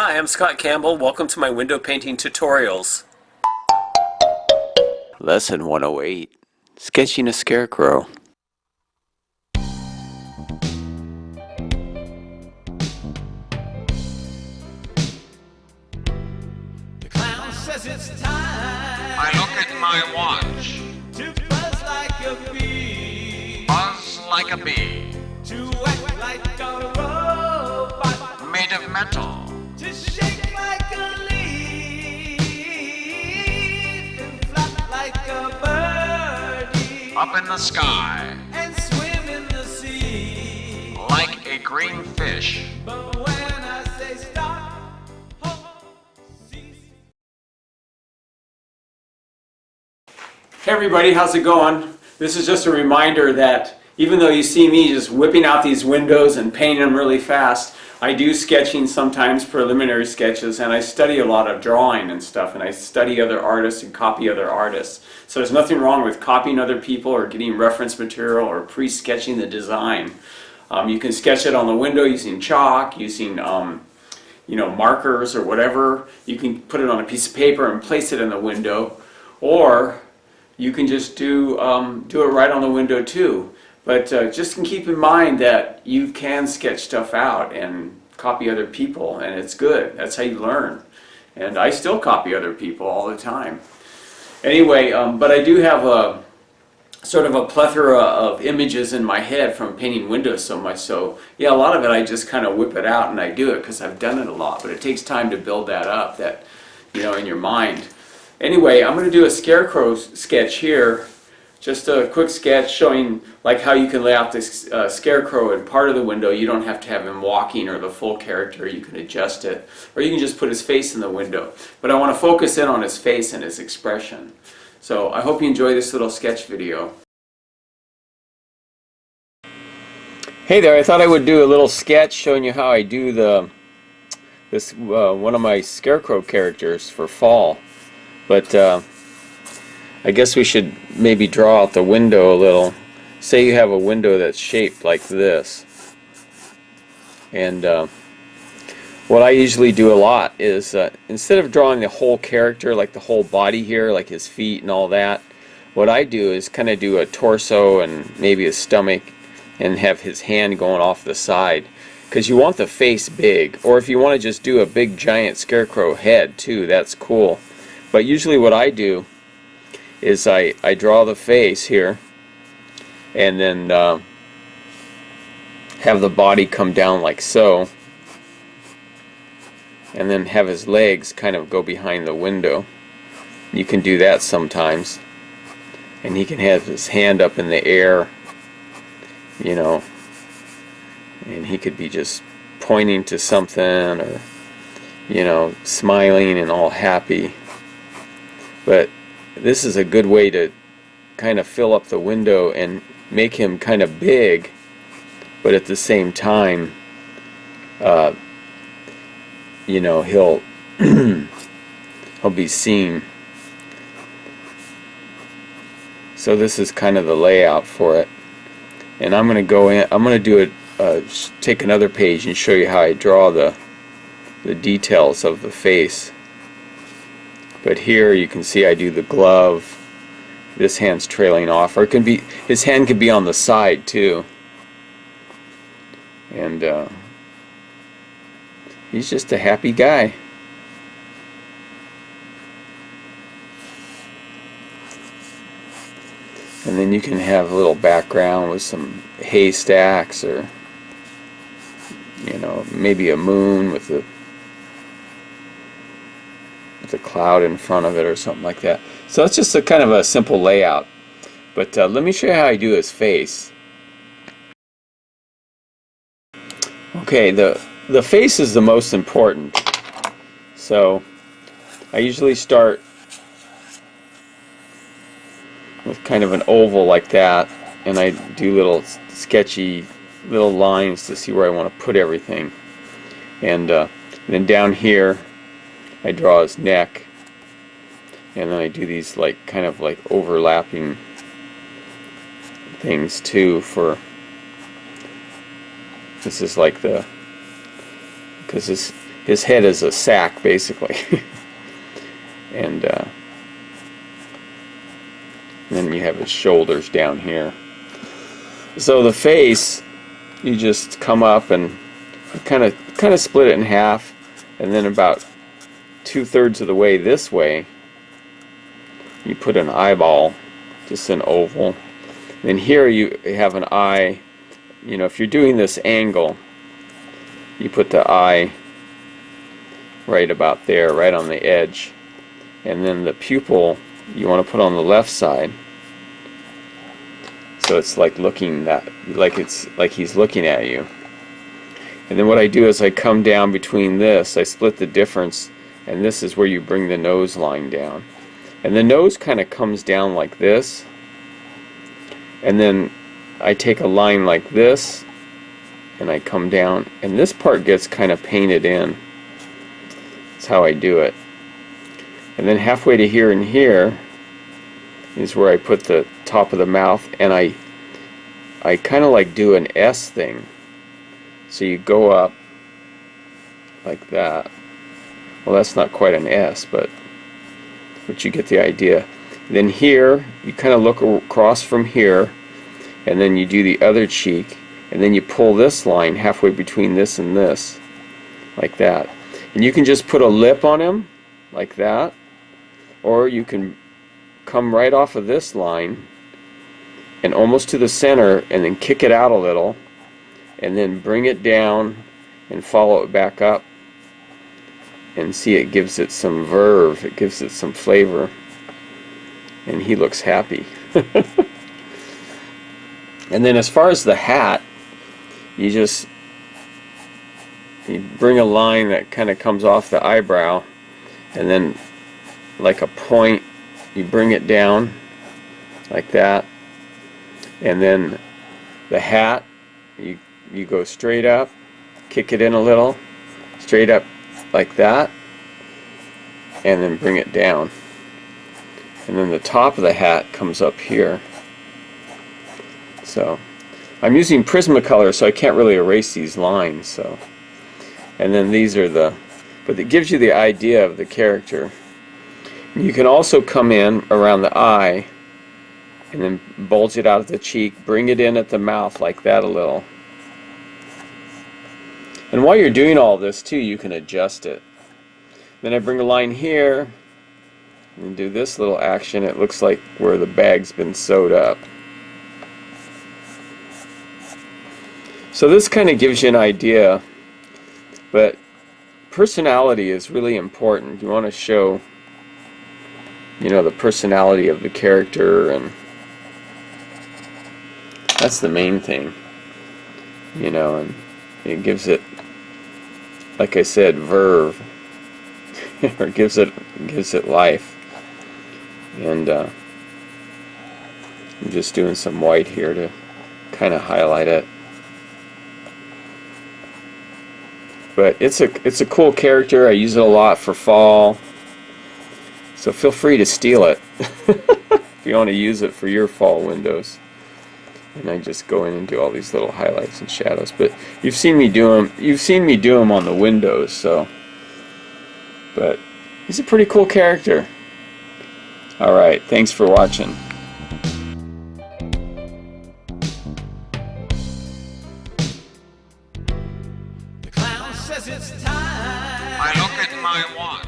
Hi, I'm Scott Campbell. Welcome to my window painting tutorials. Lesson 108, Sketching a Scarecrow. The clown says it's time. I look at my watch. To buzz like a bee. Buzz like a bee. To act like a robot. Made of metal. To shake like a leaf. And flap like a birdie. Up in the sky. And swim in the sea. Like a green fish. But when I say stop, hope cease. Hey everybody, how's it going? This is just a reminder that even though you see me just whipping out these windows and painting them really fast, I do sketching sometimes, preliminary sketches, and I study a lot of drawing and stuff, and I study other artists and copy other artists. So there's nothing wrong with copying other people or getting reference material or pre-sketching the design. You can sketch it on the window using chalk, using markers or whatever. You can put it on a piece of paper and place it in the window, or you can just do it right on the window too. But just keep in mind that you can sketch stuff out and copy other people, and it's good. That's how you learn. And I still copy other people all the time. Anyway, but I do have a sort of a plethora of images in my head from painting windows so much. So yeah, a lot of it I just kind of whip it out and I do it because I've done it a lot. But it takes time to build that up, that in your mind. Anyway, I'm going to do a Scarecrow sketch here. Just a quick sketch showing like how you can lay out this Scarecrow in part of the window. You don't have to have him walking or the full character. You can adjust it. Or you can just put his face in the window. But I want to focus in on his face and his expression. So I hope you enjoy this little sketch video. Hey there, I thought I would do a little sketch showing you how I do this one of my Scarecrow characters for fall. But I guess we should maybe draw out the window a little. Say you have a window that's shaped like this. And what I usually do a lot is instead of drawing the whole character, like the whole body here, like his feet and all that, what I do is kind of do a torso and maybe a stomach and have his hand going off the side. Because you want the face big. Or if you want to just do a big giant Scarecrow head too, that's cool. But usually what I do is I draw the face here and then have the body come down like so, and then have his legs kind of go behind the window. You can do that sometimes, and he can have his hand up in the air, and he could be just pointing to something or smiling and all happy. But this is a good way to kind of fill up the window and make him kind of big, but at the same time, he'll he'll be seen. So this is kind of the layout for it, and I'm going to go in. I'm going to do it. Take another page and show you how I draw the details of the face. But here you can see I do the glove. This hand's trailing off, or it can be, his hand could be on the side too. And he's just a happy guy. And then you can have a little background with some haystacks, or maybe a moon with the cloud in front of it or something like that. So it's just a kind of a simple layout. But let me show you how I do his face. Okay, the face is the most important. So I usually start with kind of an oval like that, and I do little sketchy little lines to see where I want to put everything. And then down here I draw his neck, and then I do these kind of overlapping things too. For this is like because his his head is a sack basically. And then you have his shoulders down here. So the face, you just come up and kind of split it in half, and then about 2/3 of the way this way, you put an eyeball, just an oval. And here you have an eye. You know, if you're doing this angle, you put the eye right about there, right on the edge. And then the pupil you want to put on the left side. So it's like looking like he's looking at you. And then what I do is I come down between this, I split the difference, and this is where you bring the nose line down. And the nose kind of comes down like this, and then I take a line like this and I come down, and this part gets kind of painted in. That's how I do it. And then halfway to here and here is where I put the top of the mouth, and I kind of like do an S thing. So you go up like that. Well, that's not quite an S, but you get the idea. Then here you kind of look across from here, and then you do the other cheek, and then you pull this line halfway between this and this, like that. And you can just put a lip on him like that, or you can come right off of this line and almost to the center, and then kick it out a little, and then bring it down and follow it back up, and see, it gives it some verve, it gives it some flavor, and he looks happy. And then as far as the hat, you bring a line that kind of comes off the eyebrow, and then like a point, you bring it down like that, and then the hat, you go straight up, kick it in a little, straight up like that, and then bring it down. And then the top of the hat comes up here. So I'm using Prismacolor, so I can't really erase these lines. So, and then these are but it gives you the idea of the character. You can also come in around the eye and then bulge it out at the cheek, bring it in at the mouth like that a little. And while you're doing all this too, you can adjust it. Then I bring a line here and do this little action. It looks like where the bag's been sewed up. So this kind of gives you an idea, but personality is really important. You want to show, you know, the personality of the character, and that's the main thing, you know, and it gives it, like I said, verve, or gives it life. And I'm just doing some white here to kind of highlight it. But it's a cool character. I use it a lot for fall, so feel free to steal it if you want to use it for your fall windows. And I just go in and do all these little highlights and shadows. But you've seen me do them. You've seen me do them on the windows. So, but he's a pretty cool character. All right, thanks for watching. The clown says it's time. I look at my watch.